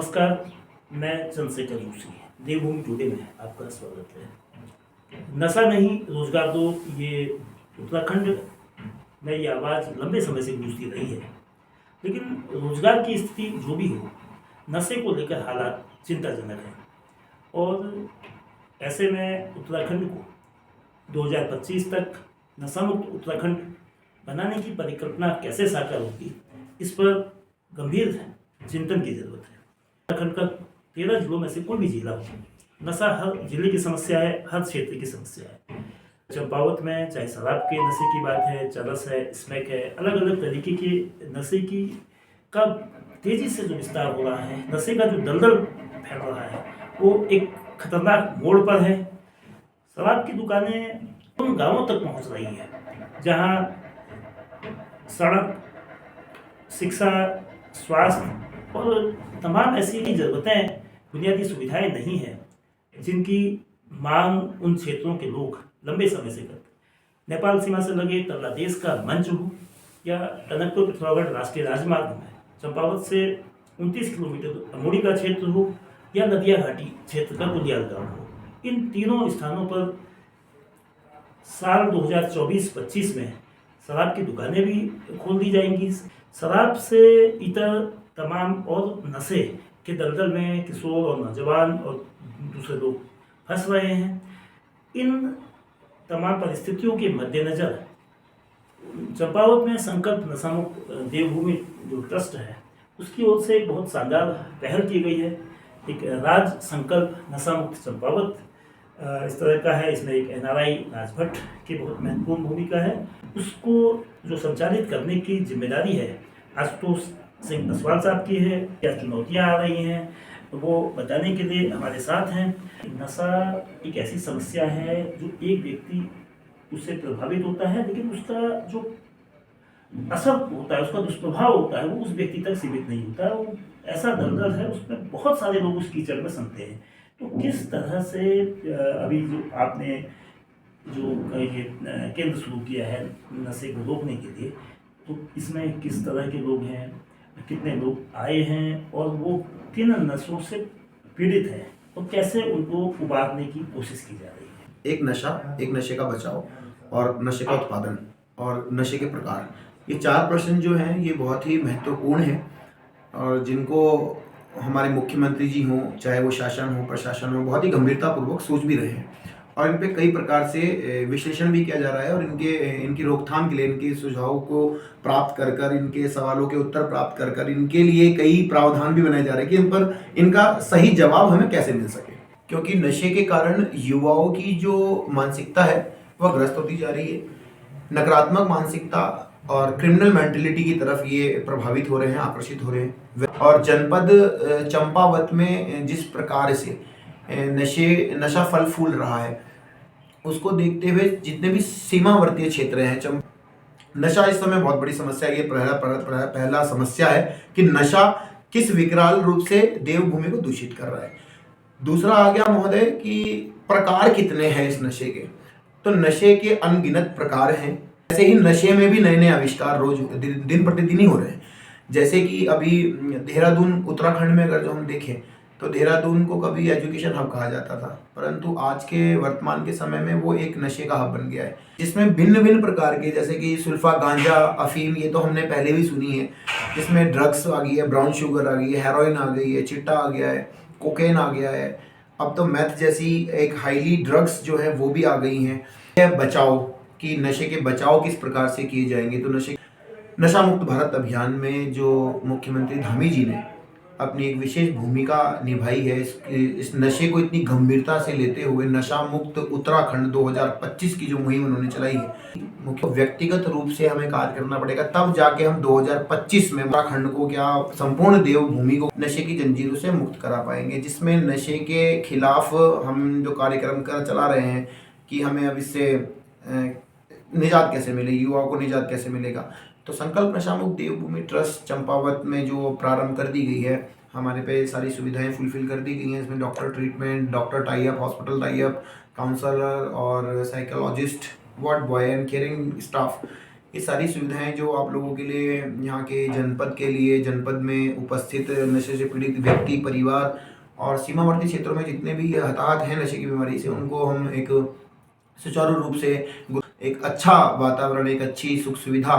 नमस्कार, मैं चंद्रशेखर जोशी। देवभूमि टुडे में आपका स्वागत है। नशा नहीं रोजगार दो, ये उत्तराखंड में ये आवाज़ लंबे समय से गूंजती रही है। लेकिन रोजगार की स्थिति जो भी हो, नशे को लेकर हालात चिंताजनक हैं। और ऐसे में उत्तराखंड को 2025 तक नशा मुक्त उत्तराखंड बनाने की परिकल्पना कैसे साकार होगी, इस पर गंभीर चिंतन की जरूरत है। उत्तराखंड का 13 जिलों में से कोई भी जिला हो, नशा हर जिले की समस्या है, हर क्षेत्र की समस्या है। चंपावत में चाहे शराब के नशे की बात है, चरस है, स्मैक है, अलग अलग तरीके के नशे की का तेजी से जो विस्तार हो रहा है, नशे का जो दलदल फैल रहा है, वो एक खतरनाक मोड़ पर है। शराब की दुकानें उन गांवों तक पहुंच रही है जहां सड़क, शिक्षा, स्वास्थ्य और तमाम ऐसी ज़रूरतें, बुनियादी सुविधाएं नहीं हैं जिनकी मांग उन क्षेत्रों के लोग लंबे समय से करते। नेपाल सीमा से लगे तल्लादेश का मंच हो या टनकपुर पिथौरागढ़ राष्ट्रीय राजमार्ग में चंपावत से 29 किलोमीटर अमोड़ी का क्षेत्र हो या नदिया घाटी क्षेत्र का बुनियाद गाँव हो, इन तीनों स्थानों पर साल 2024-25 में शराब की दुकानें भी खोल दी जाएंगी। शराब से इतर तमाम और नशे के दलदल में किशोर और नौजवान और दूसरे लोग फंस रहे हैं। इन तमाम परिस्थितियों के मद्देनज़र चंपावत में संकल्प नशामुक्त देवभूमि जो ट्रस्ट है, उसकी ओर से एक बहुत शानदार पहल की गई है। एक राज संकल्प नशामुक्त चंपावत इस तरह का है। इसमें एक NRI राजभट्ट की बहुत महत्वपूर्ण भूमिका है। उसको जो संचालित करने की जिम्मेदारी है आशुतोष सिंह असवाल साहब की है। क्या चुनौतियां आ रही हैं वो बताने के लिए हमारे साथ हैं। नशा एक ऐसी समस्या है जो एक व्यक्ति उससे प्रभावित होता है, लेकिन उसका जो असर होता है, उसका दुष्प्रभाव होता है, वो उस व्यक्ति तक सीमित नहीं होता है। वो ऐसा दलदल है, उसमें बहुत सारे लोग उस कीचड़ में सनते हैं। तो किस तरह से अभी जो आपने जो ये केंद्र शुरू किया है नशे को रोकने के लिए, तो इसमें किस तरह के लोग हैं, कितने लोग आए हैं और वो किन नशों से पीड़ित हैं और कैसे उनको उबारने की कोशिश की जा रही है? एक नशा, एक नशे का बचाव और नशे का उत्पादन और नशे के प्रकार, ये 4 प्रश्न जो हैं ये बहुत ही महत्वपूर्ण हैं और जिनको हमारे मुख्यमंत्री जी हों, चाहे वो शासन हो, प्रशासन हो, बहुत ही गंभीरतापूर्वक सोच भी रहे हैं और इन पे कई प्रकार से विश्लेषण भी किया जा रहा है और इनकी रोकथाम के लिए, इनके सुझावों को प्राप्त कर कर, इनके सवालों के उत्तर प्राप्त कर कर, इनके लिए कई प्रावधान भी बनाए जा रहे हैं कि इन पर इनका सही जवाब हमें कैसे मिल सके। क्योंकि नशे के कारण युवाओं की जो मानसिकता है वह ग्रस्त होती जा रही है। नकारात्मक मानसिकता और क्रिमिनल मेंटेलिटी की तरफ ये प्रभावित हो रहे हैं, आकर्षित हो रहे हैं। और जनपद चंपावत में जिस प्रकार से नशा फल फूल रहा है, उसको देखते हुए जितने भी सीमावर्ती क्षेत्र हैं, नशा इस समय बहुत बड़ी समस्या है। ये पहला समस्या है कि नशा किस विकराल रूप से देवभूमि को दूषित कर रहा है। दूसरा आ गया महोदय कि प्रकार कितने हैं इस नशे के। तो नशे के अनगिनत प्रकार हैं। ऐसे ही नशे में भी नए नए आविष्कार रोज दिन प्रतिदिन ही हो रहे हैं। जैसे कि अभी देहरादून उत्तराखंड में अगर जो हम देखें तो देहरादून को कभी एजुकेशन हब कहा जाता था, परंतु आज के वर्तमान के समय में वो एक नशे का हब बन गया है, जिसमें भिन्न भिन्न प्रकार के, जैसे कि सुल्फा, गांजा, अफीम, ये तो हमने पहले भी सुनी है। इसमें ड्रग्स आ गई है, ब्राउन शुगर आ गई है, हेरोइन आ गई है, चिट्टा आ गया है, कोकेन आ गया है, अब तो मैथ जैसी एक हाईली ड्रग्स जो है वो भी आ गई हैं। बचाव कि नशे के बचाव किस प्रकार से किए जाएंगे, तो नशा मुक्त भारत अभियान में जो मुख्यमंत्री धामी जी ने अपनी एक विशेष भूमिका निभाई है, इस नशे को इतनी गंभीरता से लेते हुए नशा मुक्त उत्तराखंड 2025 की जो मुहिम उन्होंने चलाई है, मुख्य व्यक्तिगत रूप से हमें कार्य करना पड़ेगा, तब जाके हम 2025 में उत्तराखंड को क्या संपूर्ण देवभूमि को नशे की जंजीरों से मुक्त करा पाएंगे। जिसमें नशे के खिलाफ हम जो कार्यक्रम चला रहे हैं कि हमें अब इससे निजात कैसे मिले, युवाओं को निजात कैसे मिलेगा। तो संकल्प नशामुक्त देवभूमि ट्रस्ट चंपावत में जो प्रारंभ कर दी गई है, हमारे पे सारी सुविधाएं फुलफिल कर दी गई हैं। इसमें doctor treatment, doctor tie up, hospital tie up, counsellor और psychologist, ward boy and caring staff, ये सारी सुविधाएं जो आप लोगों के लिए, यहाँ के जनपद के लिए, जनपद में उपस्थित नशे से पीड़ित व्यक्ति, परिवार और सीमावर्ती क्षेत्रों में जितने भी हताहत हैं नशे की बीमारी से, उनको हम एक सुचारू रूप से एक अच्छा वातावरण, एक अच्छी सुख सुविधा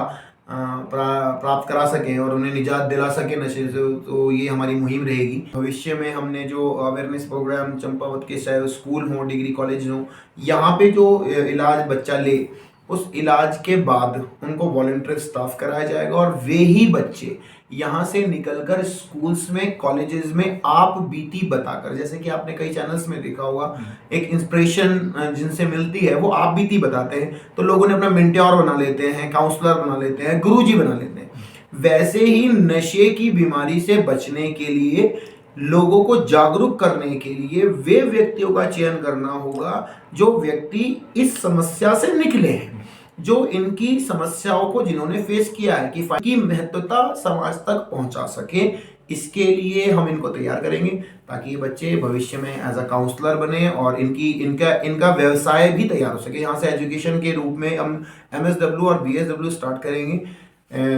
प्राप्त करा सकें और उन्हें निजात दिला सकें नशे से। तो ये हमारी मुहिम रहेगी। भविष्य में हमने जो अवेयरनेस प्रोग्राम चंपावत के, चाहे स्कूल हो, डिग्री कॉलेज हो, यहाँ पे जो इलाज बच्चा ले, उस इलाज के बाद उनको वॉलंटियर स्टाफ कराया जाएगा और वे ही बच्चे यहाँ से निकलकर स्कूल्स में, कॉलेजेस में आप बीती बताकर, जैसे कि आपने कई चैनल्स में देखा होगा, एक इंस्पिरेशन जिनसे मिलती है वो आप बीती बताते हैं, तो लोगों ने अपना मेंटोर बना लेते हैं, काउंसलर बना लेते हैं, गुरुजी बना लेते हैं। वैसे ही नशे की बीमारी से बचने के लिए, लोगों को जागरूक करने के लिए वे व्यक्तियों का चयन करना होगा जो व्यक्ति इस समस्या से निकले हैं, जो इनकी समस्याओं को जिन्होंने फेस किया है, कि महत्वता समाज तक पहुंचा सके। इसके लिए हम इनको तैयार करेंगे ताकि ये बच्चे भविष्य में एज अ काउंसलर बने और इनका व्यवसाय भी तैयार हो सके। यहाँ से एजुकेशन के रूप में हम MSW और BSW स्टार्ट करेंगे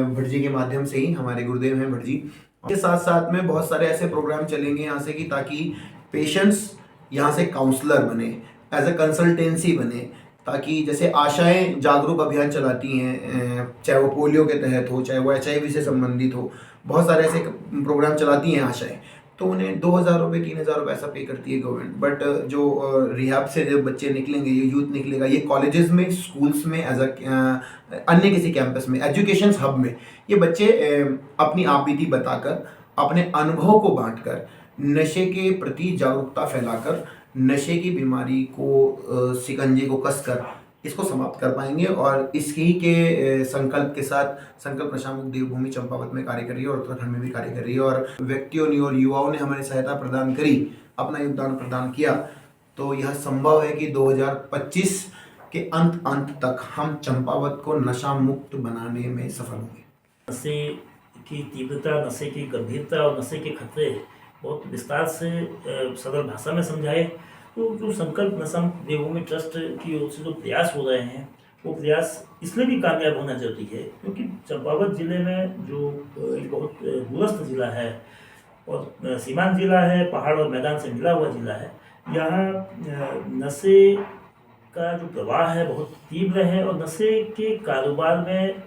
भट्ट जी के माध्यम से ही, हमारे गुरुदेव हैं भट्ट जी। के साथ साथ में बहुत सारे ऐसे प्रोग्राम चलेंगे यहाँ से कि ताकि पेशेंट्स यहाँ से काउंसलर बने, एज अ कंसल्टेंसी बने, ताकि जैसे आशाएं जागरूक अभियान चलाती हैं, चाहे वो पोलियो के तहत हो, चाहे वो HIV से संबंधित हो, बहुत सारे ऐसे प्रोग्राम चलाती हैं आशाएं, तो उन्हें 2000 रुपये 3000 रुपये ऐसा पे करती है गवर्नमेंट। बट जो रिहाब से जो बच्चे निकलेंगे, ये यूथ निकलेगा, ये कॉलेजेस में, स्कूल्स में, एज अ अन्य किसी कैंपस में, एजुकेशन हब में ये बच्चे अपनी आपबीती बताकर, अपने अनुभव को बांटकर, नशे के प्रति जागरूकता फैलाकर, नशे की बीमारी को शिकंजे को कसकर इसको समाप्त कर पाएंगे। और इसकी के संकल्प के साथ संकल्प नशामुक्त देवभूमि चंपावत में कार्य कर रही है और उत्तराखंड में भी कार्य कर रही है। और व्यक्तियों ने और युवाओं ने हमारी सहायता प्रदान करी, अपना योगदान प्रदान किया, तो यह संभव है कि 2025 के अंत तक हम चंपावत को नशा मुक्त बनाने में सफल होंगे। नशे की तीव्रता, नशे की गंभीरता और नशे के खतरे बहुत विस्तार से सरल भाषा में समझाए। तो जो संकल्प नशामुक्त देवभूमि ट्रस्ट की ओर से जो प्रयास हो रहे हैं, वो प्रयास इसलिए भी कामयाब होना जरूरी है क्योंकि चंपावत जिले में जो एक बहुत दूरस्थ जिला है और सीमांत जिला है, पहाड़ और मैदान से मिला हुआ जिला है, यहाँ नशे का जो प्रवाह है बहुत तीव्र है और नशे के कारोबार में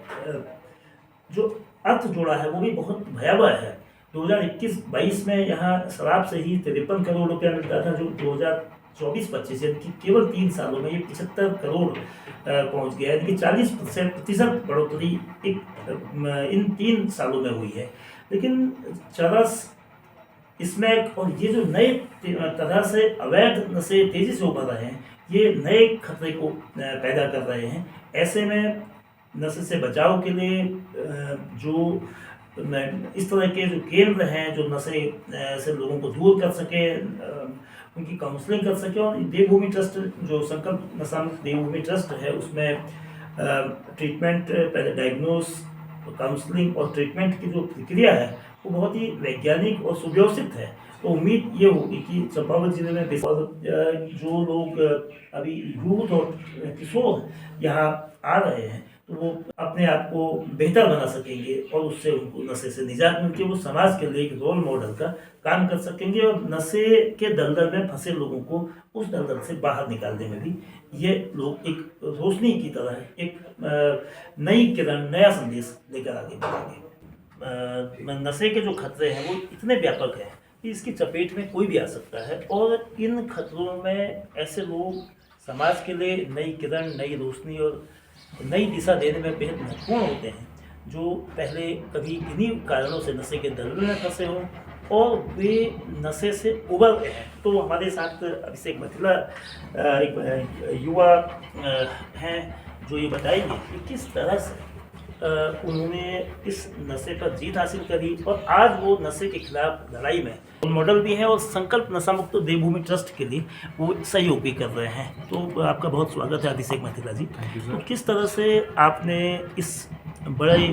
जो अर्थ जोड़ा है वो भी बहुत भयावह है। 2021-22 में यहाँ शराब से ही 53 करोड़ रुपया मिलता था, जो 2024-25 यानी कि केवल 3 सालों में ये 75 करोड़ पहुँच गया, यानी कि 40% बढ़ोतरी इन 3 सालों में हुई है। लेकिन चरस, स्मैक और ये जो नए तरह से अवैध नशे तेजी से उभर रहे हैं, ये नए खतरे को पैदा कर रहे हैं। ऐसे में नशे से बचाव के लिए जो इस तरह के जो केंद्र हैं जो नशे से लोगों को दूर कर सके, उनकी काउंसलिंग कर सके, और देवभूमि ट्रस्ट जो संकल्प नशामुक्त देवभूमि ट्रस्ट है उसमें ट्रीटमेंट, पहले डायग्नोस, काउंसलिंग और ट्रीटमेंट की जो प्रक्रिया है वो बहुत ही वैज्ञानिक और सुव्यवस्थित है। तो उम्मीद ये होगी कि चंपावत जिले में जो लोग अभी यूथ और किशोर यहाँ आ रहे हैं तो वो अपने आप को बेहतर बना सकेंगे और उससे उनको नशे से निजात मिलकर वो समाज के लिए एक रोल मॉडल का काम कर सकेंगे और नशे के दलदल में फंसे लोगों को उस दलदल से बाहर निकालने में भी ये लोग एक रोशनी की तरह एक नई किरण, नया संदेश लेकर आगे बढ़ेंगे। नशे के जो खतरे हैं वो इतने व्यापक हैं कि इसकी चपेट में कोई भी आ सकता है और इन खतरों में ऐसे लोग समाज के लिए नई किरण, नई रोशनी और नई दिशा देने में बेहद महत्वपूर्ण होते हैं, जो पहले कभी इन्हीं कारणों से नशे के दलदल में फंसे हों और वे नशे से उबर गए हैं। तो हमारे साथ अभिषेक मथिला एक युवा हैं जो ये बताएंगे कि किस तरह से उन्होंने इस नशे पर जीत हासिल करी और आज वो नशे के खिलाफ लड़ाई में मॉडल भी हैं और संकल्प नशामुक्त देवभूमि ट्रस्ट के लिए वो सहयोग भी कर रहे हैं। तो आपका बहुत स्वागत है अभिषेक मथिला जी। तो किस तरह से आपने इस बड़े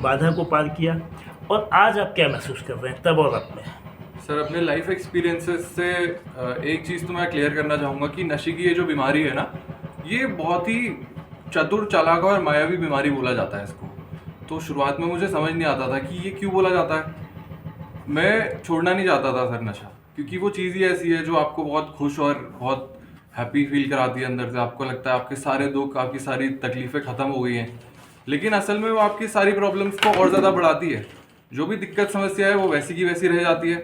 बाधा को पार किया और आज आप क्या महसूस कर रहे हैं तब और अब में? सर, अपने लाइफ एक्सपीरियंसेस से एक चीज़ तो मैं क्लियर करना चाहूँगा कि नशे की ये जो बीमारी है ना, ये बहुत ही चतुर, चालाक और मायावी बीमारी बोला जाता है इसको। तो शुरुआत में मुझे समझ नहीं आता था कि ये क्यों बोला जाता है। मैं छोड़ना नहीं चाहता था सर नशा, क्योंकि वो चीज़ ही ऐसी है जो आपको बहुत खुश और बहुत हैप्पी फील कराती है अंदर से। आपको लगता है आपके सारे दुख, आपकी सारी तकलीफ़ें ख़त्म हो गई हैं, लेकिन असल में वो आपकी सारी प्रॉब्लम्स को और ज़्यादा बढ़ाती है। जो भी दिक्कत समस्या है वो वैसी की वैसी रह जाती है,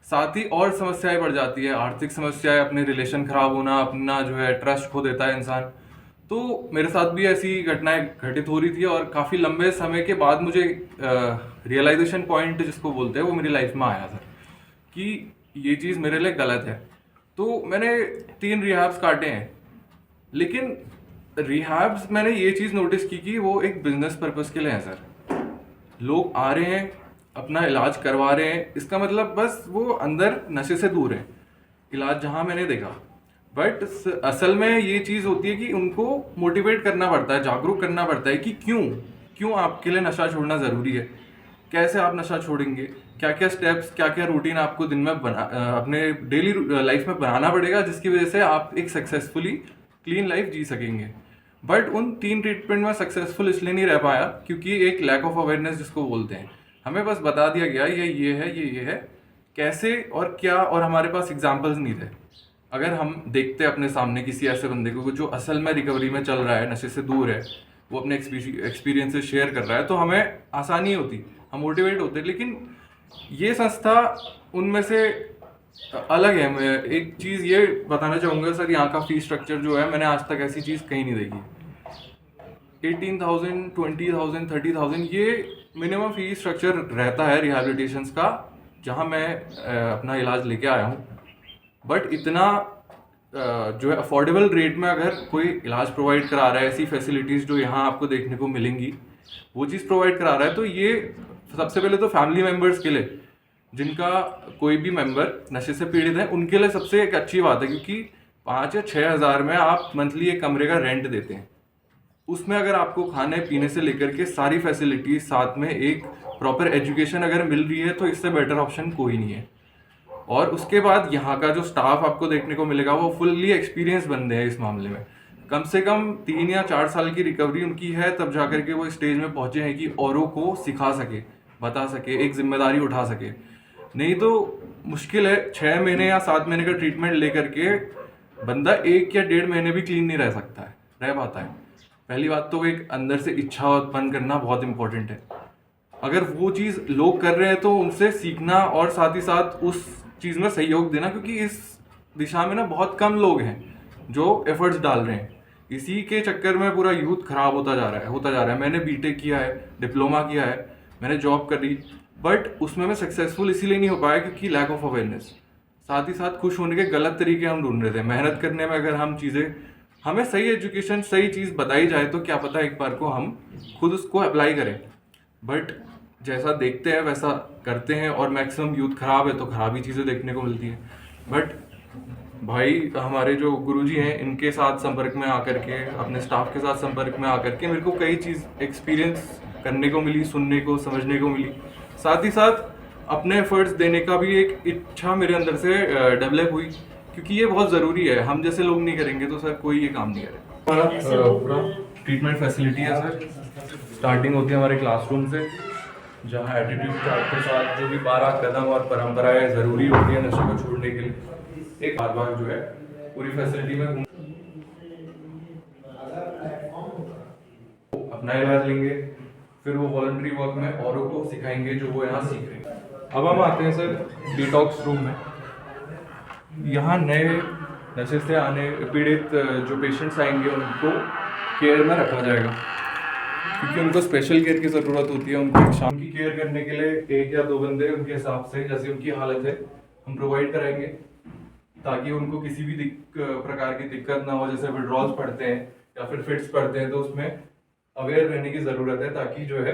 साथ ही और समस्याएं बढ़ जाती है। आर्थिक समस्याएं, अपने रिलेशन खराब होना, अपना जो है ट्रस्ट खो देता है इंसान। तो मेरे साथ भी ऐसी घटनाएं घटित हो रही थी और काफ़ी लंबे समय के बाद मुझे रियलाइजेशन पॉइंट जिसको बोलते हैं वो मेरी लाइफ में आया सर, कि ये चीज़ मेरे लिए गलत है। तो मैंने 3 रिहैब्स काटे हैं, लेकिन रिहैब्स मैंने ये चीज़ नोटिस की कि वो एक बिजनेस पर्पस के लिए है सर। लोग आ रहे हैं, अपना इलाज करवा रहे हैं, इसका मतलब बस वो अंदर नशे से दूर है, इलाज जहाँ मैंने देखा। बट असल में ये चीज़ होती है कि उनको मोटिवेट करना पड़ता है, जागरूक करना पड़ता है कि क्यों क्यों आपके लिए नशा छोड़ना ज़रूरी है, कैसे आप नशा छोड़ेंगे, क्या क्या स्टेप्स, क्या क्या रूटीन आपको दिन में अपने डेली लाइफ में बनाना पड़ेगा, जिसकी वजह से आप एक सक्सेसफुली क्लीन लाइफ जी सकेंगे। बट उन 3 ट्रीटमेंट में सक्सेसफुल इसलिए नहीं रह पाया क्योंकि एक लैक ऑफ अवेयरनेस जिसको बोलते हैं। हमें बस बता दिया गया ये है, ये है, कैसे और क्या, और हमारे पास एग्जाम्पल्स नहीं थे। अगर हम देखते अपने सामने किसी ऐसे बंदे को जो असल में रिकवरी में चल रहा है, नशे से दूर है, वो अपने एक्सपीरियंसेस शेयर कर रहा है, तो हमें आसानी होती, हम मोटिवेट होते। लेकिन ये संस्था उनमें से अलग है। मैं एक चीज़ ये बताना चाहूँगा सर, यहाँ का फीस स्ट्रक्चर जो है, मैंने आज तक ऐसी चीज़ कहीं नहीं देखी। 18,000, 20,000, 30,000 ये मिनिमम फीस स्ट्रक्चर रहता है रिहैबिलिटेशंस का, जहाँ मैं अपना इलाज लेके आया हूँ। बट इतना जो है अफोर्डेबल रेट में अगर कोई इलाज प्रोवाइड करा रहा है, ऐसी फैसिलिटीज़ जो यहाँ आपको देखने को मिलेंगी, वो चीज़ प्रोवाइड करा रहा है, तो ये सबसे पहले तो फैमिली मेम्बर्स के लिए, जिनका कोई भी मेंबर नशे से पीड़ित है, उनके लिए सबसे एक अच्छी बात है, क्योंकि 5 या 6 हज़ार में आप मंथली एक कमरे का रेंट देते हैं। उसमें अगर आपको खाने पीने से लेकर के सारी फैसिलिटीज, साथ में एक प्रॉपर एजुकेशन अगर मिल रही है, तो इससे बेटर ऑप्शन कोई नहीं है। और उसके बाद यहाँ का जो स्टाफ आपको देखने को मिलेगा वो फुल्ली एक्सपीरियंस बंदे हैं इस मामले में। कम से कम 3 या 4 साल की रिकवरी उनकी है, तब जाकर के वो स्टेज में पहुंचे हैं कि औरों को सिखा सके, बता सके, एक जिम्मेदारी उठा सके। नहीं तो मुश्किल है 6 महीने या 7 महीने का ट्रीटमेंट लेकर के बंदा 1 या 1.5 महीने भी क्लीन नहीं रह सकता है, रह पाता है। पहली बात तो एक अंदर से इच्छा उत्पन्न करना बहुत इंपॉर्टेंट है। अगर वो चीज़ लोग कर रहे हैं तो उनसे सीखना और साथ ही साथ उस चीज़ में सहयोग देना, क्योंकि इस दिशा में ना बहुत कम लोग हैं जो एफर्ट्स डाल रहे हैं। इसी के चक्कर में पूरा यूथ खराब होता जा रहा है। मैंने बीटेक किया है, डिप्लोमा किया है, मैंने जॉब करी, बट उसमें मैं सक्सेसफुल इसीलिए नहीं हो पाया क्योंकि लैक ऑफ अवेयरनेस। साथ ही साथ खुश होने के गलत तरीके हम ढूंढ रहे थे। मेहनत करने में अगर हमें सही एजुकेशन, सही चीज़ बताई जाए तो क्या पता एक बार को हम खुद उसको अप्लाई करें। बट जैसा देखते हैं वैसा करते हैं, और मैक्सिमम यूथ खराब है तो खराब ही चीज़ें देखने को मिलती है। बट भाई हमारे जो गुरुजी हैं, इनके साथ संपर्क में आकर के, अपने स्टाफ के साथ संपर्क में आकर के मेरे को कई चीज़ एक्सपीरियंस करने को मिली, सुनने को, समझने को मिली। साथ ही साथ अपने एफर्ट्स देने का भी एक इच्छा मेरे अंदर से डेवलप हुई, क्योंकि ये बहुत ज़रूरी है। हम जैसे लोग नहीं करेंगे तो सर कोई ये काम नहीं करेगा। हमारा पूरा ट्रीटमेंट फैसिलिटी है सर। स्टार्टिंग होती है हमारे क्लासरूम से, जहाँ एटीट्यूड चार्ट के साथ जो भी 12 कदम और परंपराएं ज़रूरी होती है नशे को छोड़ने के लिए, एक बार जो है पूरी फैसिलिटी में अपना इलाज लेंगे, फिर वो वॉलंटरी वर्क में औरों को सिखाएंगे जो वो यहाँ सीख रहे हैं। अब हम आते हैं सर डिटॉक्स रूम में। यहाँ नए नशे से आने पीड़ित जो पेशेंट्स आएंगे उनको केयर में रखा जाएगा, क्योंकि उनको स्पेशल केयर की ज़रूरत होती है। उनकी शाम की केयर करने के लिए 1 या 2 बंदे उनके हिसाब से, जैसे उनकी हालत है, हम प्रोवाइड कराएंगे, ताकि उनको किसी भी प्रकार की दिक्कत ना हो। जैसे विड्रॉल्स पड़ते हैं या फिर फिट्स पड़ते हैं, तो उसमें अवेयर रहने की ज़रूरत है, ताकि जो है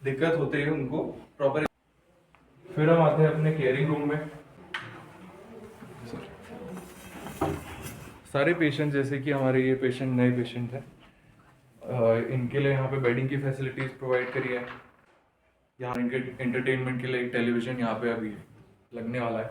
दिक्कत होते ही उनको प्रॉपर। फिर हम आते हैं अपने केयरिंग रूम में। सारे पेशेंट, जैसे कि हमारे ये पेशेंट नए पेशेंट हैं, इनके लिए यहाँ पे बेडिंग की फैसिलिटीज़ प्रोवाइड करी है। यहाँ इनके एंटरटेनमेंट के लिए एक टेलीविज़न यहाँ पे अभी लगने वाला है।